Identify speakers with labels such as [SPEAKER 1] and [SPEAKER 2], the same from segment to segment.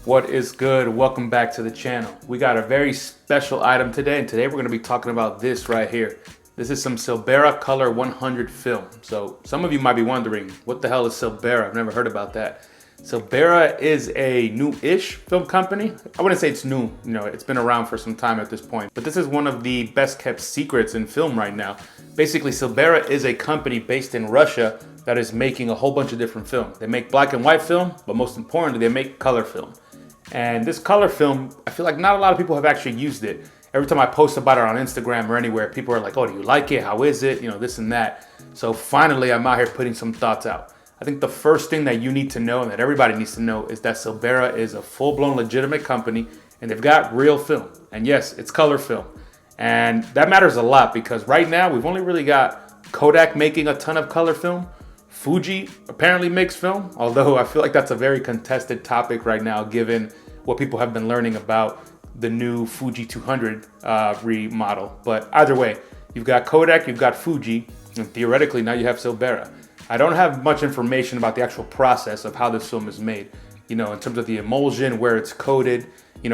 [SPEAKER 1] What is good? Welcome back to the channel. We got a very special item today, and today we're going to be talking about this right here. This is some Silberra Color 100 film. So some of you might be wondering, what the hell is Silberra? I've never heard about that. Silberra is a new-ish film company. I wouldn't say it's new, it's been around for some time at this point. But this is one of the best kept secrets in film right now. Basically, Silberra is a company based in Russia that is making a whole bunch of different film. They make black and white film, but most importantly, they make color film. And this color film, I feel like not a lot of people have actually used it. Every time I post about it on Instagram or anywhere, people are like, oh, do you like it? How is it? This and that. So finally, I'm out here putting some thoughts out. I think the first thing that you need to know and that everybody needs to know is that Silberra is a full-blown legitimate company and they've got real film. And yes, it's color film. And that matters a lot because right now we've only really got Kodak making a ton of color film. Fuji apparently makes film, although I feel like that's a very contested topic right now given what people have been learning about the new Fuji 200 remodel. But either way, you've got Kodak, you've got Fuji, and theoretically now you have Silberra. I don't have much information about the actual process of how this film is made, in terms of the emulsion, where it's coated,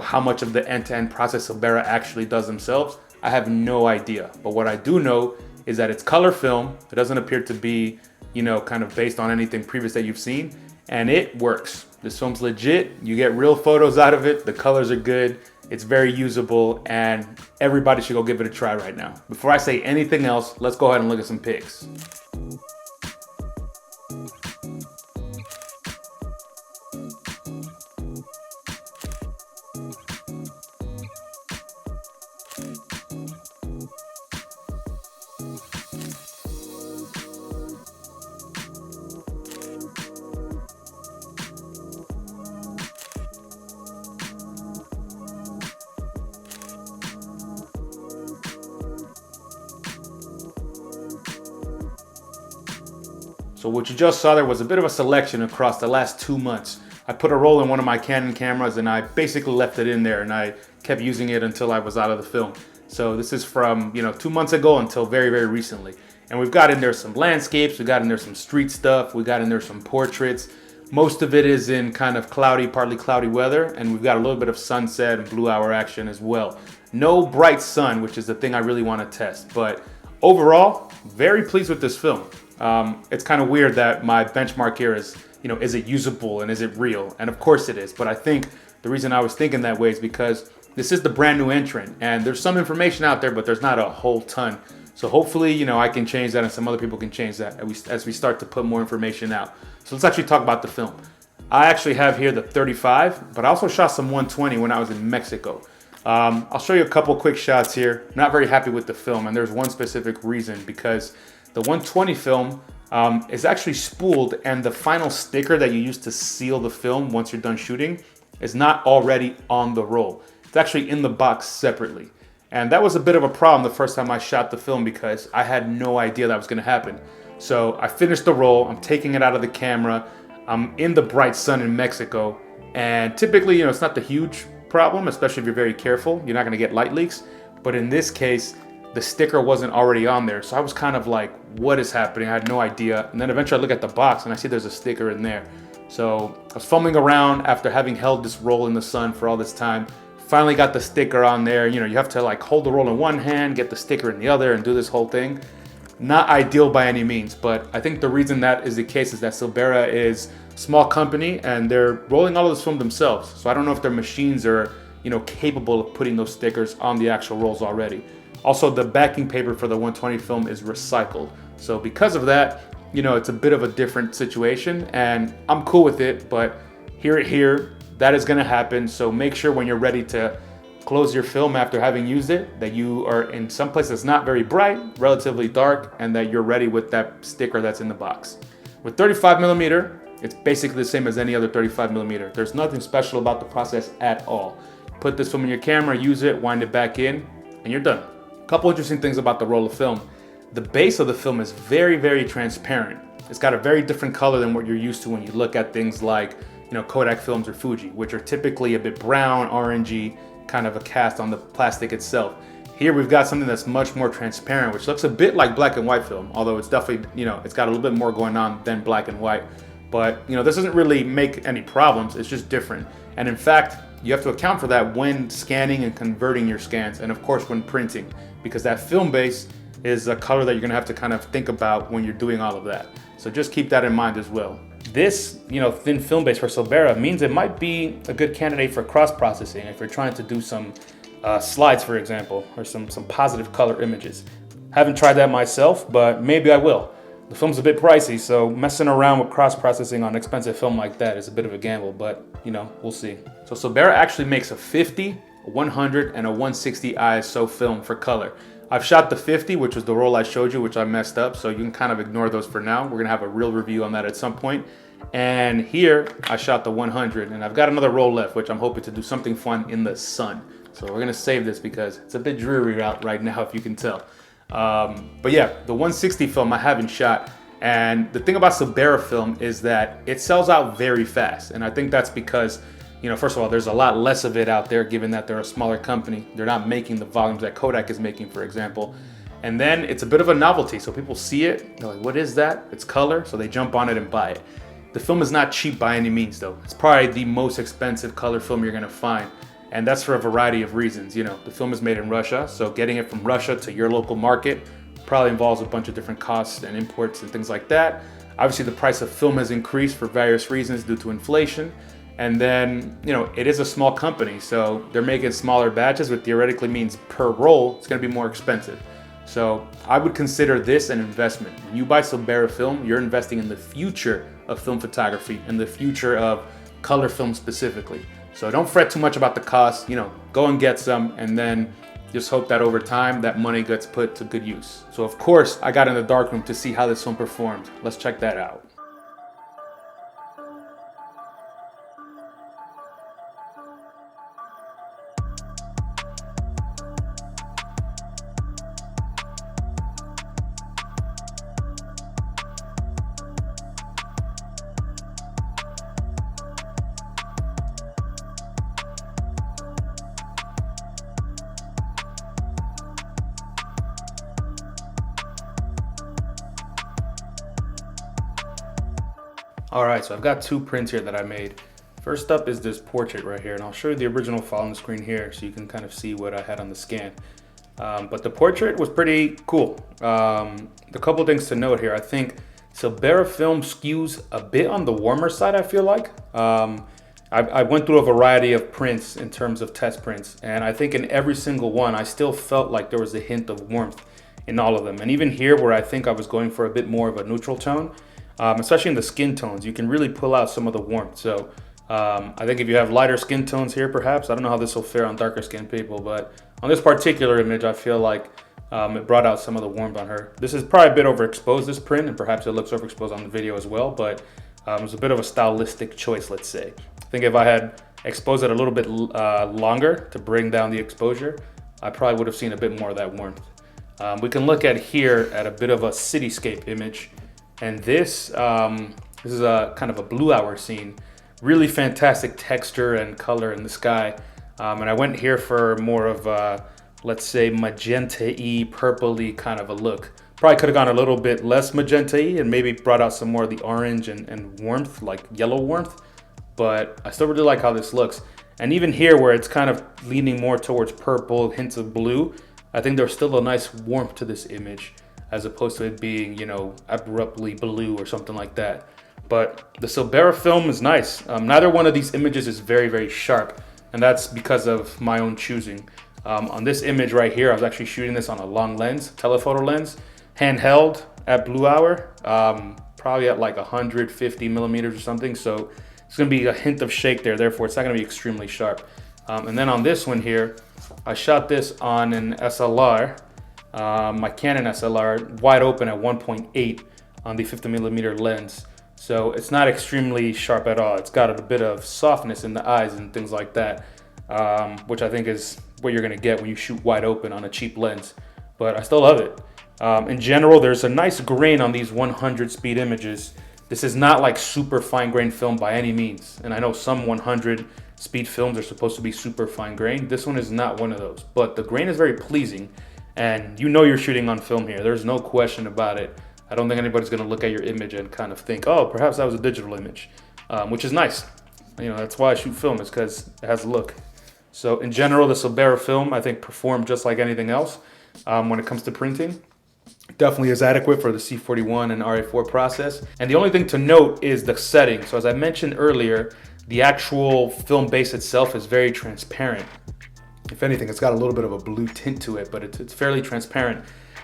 [SPEAKER 1] how much of the end-to-end process Silberra actually does themselves. I have no idea. But what I do know is that it's color film. It doesn't appear to be kind of based on anything previous that you've seen, and it works. This film's legit. You get real photos out of it. The colors are good. It's very usable, and everybody should go give it a try right now. Before I say anything else, let's go ahead and look at some pics. So what you just saw there was a bit of a selection across the last 2 months. I put a roll in one of my Canon cameras and I basically left it in there and I kept using it until I was out of the film. So this is from 2 months ago until very, very recently. And we've got in there some landscapes, we got in there some street stuff, we got in there some portraits. Most of it is in kind of cloudy, partly cloudy weather, and we've got a little bit of sunset and blue hour action as well. No bright sun, which is the thing I really want to test. But overall, very pleased with this film. It's kind of weird that my benchmark here is, is it usable and is it real? And of course it is, but I think the reason I was thinking that way is because this is the brand new entrant and there's some information out there, but there's not a whole ton. So hopefully, I can change that and some other people can change that as we start to put more information out. So let's actually talk about the film. I actually have here the 35, but I also shot some 120 when I was in Mexico. I'll show you a couple quick shots here. Not very happy with the film, and there's one specific reason, because the 120 film is actually spooled, and the final sticker that you use to seal the film once you're done shooting is not already on the roll. It's actually in the box separately. And that was a bit of a problem the first time I shot the film because I had no idea that was gonna happen. So I finished the roll, I'm taking it out of the camera, I'm in the bright sun in Mexico, and typically, it's not the huge problem, especially if you're very careful. You're not gonna get light leaks. But in this case, the sticker wasn't already on there. So I was kind of like, what is happening? I had no idea. And then eventually I look at the box and I see there's a sticker in there. So I was fumbling around after having held this roll in the sun for all this time. Finally got the sticker on there. You have to like hold the roll in one hand, get the sticker in the other, and do this whole thing. Not ideal by any means, but I think the reason that is the case is that Silberra is a small company and they're rolling all of this film themselves. So I don't know if their machines are, capable of putting those stickers on the actual rolls already. Also, the backing paper for the 120 film is recycled. So because of that, it's a bit of a different situation and I'm cool with it, but here, that is gonna happen. So make sure when you're ready to close your film after having used it, that you are in some place that's not very bright, relatively dark, and that you're ready with that sticker that's in the box. With 35mm, it's basically the same as any other 35mm. There's nothing special about the process at all. Put this film in your camera, use it, wind it back in, and you're done. Couple interesting things about the roll of film. The base of the film is very, very transparent. It's got a very different color than what you're used to when you look at things like, Kodak films or Fuji, which are typically a bit brown, orangey, kind of a cast on the plastic itself. Here we've got something that's much more transparent, which looks a bit like black and white film, although it's definitely, it's got a little bit more going on than black and white. But this doesn't really make any problems. It's just different. And in fact, you have to account for that when scanning and converting your scans, and of course when printing, because that film base is a color that you're gonna have to kind of think about when you're doing all of that. So just keep that in mind as well. This, thin film base for Silberra means it might be a good candidate for cross-processing if you're trying to do some slides, for example, or some positive color images. Haven't tried that myself, but maybe I will. The film's a bit pricey, so messing around with cross-processing on expensive film like that is a bit of a gamble, but we'll see. So Silberra actually makes a 50, a 100, and a 160 ISO film for color. I've shot the 50, which was the roll I showed you, which I messed up, so you can kind of ignore those for now. We're gonna have a real review on that at some point. And here, I shot the 100, and I've got another roll left, which I'm hoping to do something fun in the sun. So we're gonna save this because it's a bit dreary out right now, if you can tell. But yeah, the 160 film I haven't shot. And the thing about Silberra film is that it sells out very fast. And I think that's because, first of all, there's a lot less of it out there, given that they're a smaller company. They're not making the volumes that Kodak is making, for example. And then it's a bit of a novelty. So people see it, they're like, what is that? It's color. So they jump on it and buy it. The film is not cheap by any means, though. It's probably the most expensive color film you're gonna find. And that's for a variety of reasons. The film is made in Russia, so getting it from Russia to your local market probably involves a bunch of different costs and imports and things like that. Obviously, the price of film has increased for various reasons due to inflation. And then, it is a small company, so they're making smaller batches, which theoretically means per roll, it's gonna be more expensive. So I would consider this an investment. When you buy Silberra film, you're investing in the future of film photography and the future of color film specifically. So don't fret too much about the cost, go and get some, and then just hope that over time that money gets put to good use. So of course, I got in the darkroom to see how this film performed. Let's check that out. All right, so I've got two prints here that I made. First up is this portrait right here, and I'll show you the original file on the screen here so you can kind of see what I had on the scan. But the portrait was pretty cool. The couple things to note here, I think Silberra film skews a bit on the warmer side, I feel like. I went through a variety of prints in terms of test prints, and I think in every single one, I still felt like there was a hint of warmth in all of them. And even here, where I think I was going for a bit more of a neutral tone, especially in the skin tones, you can really pull out some of the warmth. So I think if you have lighter skin tones here, perhaps, I don't know how this will fare on darker skin people, but on this particular image, I feel like it brought out some of the warmth on her. This is probably a bit overexposed, this print, and perhaps it looks overexposed on the video as well, but it was a bit of a stylistic choice, let's say. I think if I had exposed it a little bit longer to bring down the exposure, I probably would have seen a bit more of that warmth. We can look at here at a bit of a cityscape image. And this is a kind of a blue hour scene. Really fantastic texture and color in the sky. And I went here for more of a, let's say, magenta-y, purple-y kind of a look. Probably could have gone a little bit less magenta-y and maybe brought out some more of the orange and warmth, like yellow warmth. But I still really like how this looks. And even here where it's kind of leaning more towards purple, hints of blue, I think there's still a nice warmth to this image, as opposed to it being, abruptly blue or something like that. But the Silberra film is nice. Neither one of these images is very, very sharp, and that's because of my own choosing. On this image right here, I was actually shooting this on a long lens, telephoto lens, handheld at blue hour, probably at like 150 millimeters or something. So it's gonna be a hint of shake there, therefore it's not gonna be extremely sharp. And then on this one here, I shot this on an SLR, my Canon SLR, wide open at 1.8 on the 50mm lens. So it's not extremely sharp at all. It's got a bit of softness in the eyes and things like that, which I think is what you're gonna get when you shoot wide open on a cheap lens. But I still love it. In general, there's a nice grain on these 100 speed images. This is not like super fine grain film by any means. And I know some 100 speed films are supposed to be super fine grain. This one is not one of those, but the grain is very pleasing. And you're shooting on film here. There's no question about it. I don't think anybody's gonna look at your image and kind of think, oh, perhaps that was a digital image, which is nice. You know, that's why I shoot film, is because it has a look. So in general, the Silberra film, I think, performed just like anything else when it comes to printing. Definitely is adequate for the C41 and RA4 process. And the only thing to note is the setting. So as I mentioned earlier, the actual film base itself is very transparent. If anything, it's got a little bit of a blue tint to it, but it's fairly transparent.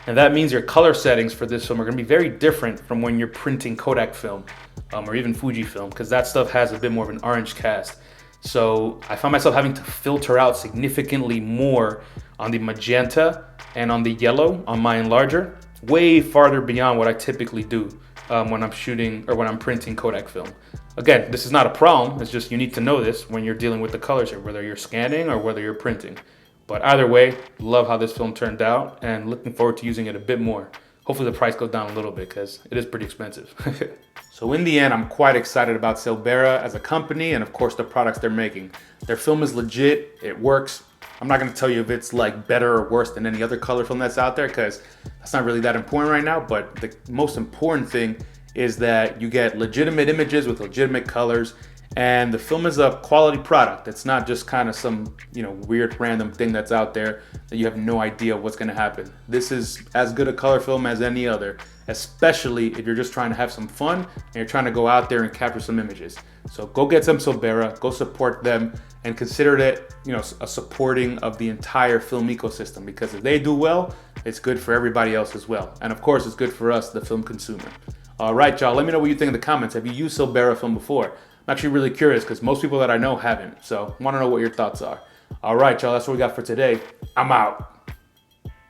[SPEAKER 1] And that means your color settings for this film are gonna be very different from when you're printing Kodak film or even Fuji film, because that stuff has a bit more of an orange cast. So I found myself having to filter out significantly more on the magenta and on the yellow on my enlarger, way farther beyond what I typically do when I'm shooting or when I'm printing Kodak film. Again, this is not a problem. It's just you need to know this when you're dealing with the colors here, whether you're scanning or whether you're printing. But either way, love how this film turned out and looking forward to using it a bit more. Hopefully the price goes down a little bit because it is pretty expensive. So in the end, I'm quite excited about Silberra as a company and of course the products they're making. Their film is legit, it works. I'm not gonna tell you if it's like better or worse than any other color film that's out there because that's not really that important right now, but the most important thing is that you get legitimate images with legitimate colors, and the film is a quality product. It's not just kind of some, you know, weird random thing that's out there that you have no idea what's gonna happen. This is as good a color film as any other, especially if you're just trying to have some fun and you're trying to go out there and capture some images. So go get some Silberra, go support them, and consider it, you know, a supporting of the entire film ecosystem, because if they do well, it's good for everybody else as well. And of course, it's good for us, the film consumer. All right, y'all, let me know what you think in the comments. Have you used Silberra film before? I'm actually really curious because most people that I know haven't. So I want to know what your thoughts are. All right, y'all, that's what we got for today. I'm out.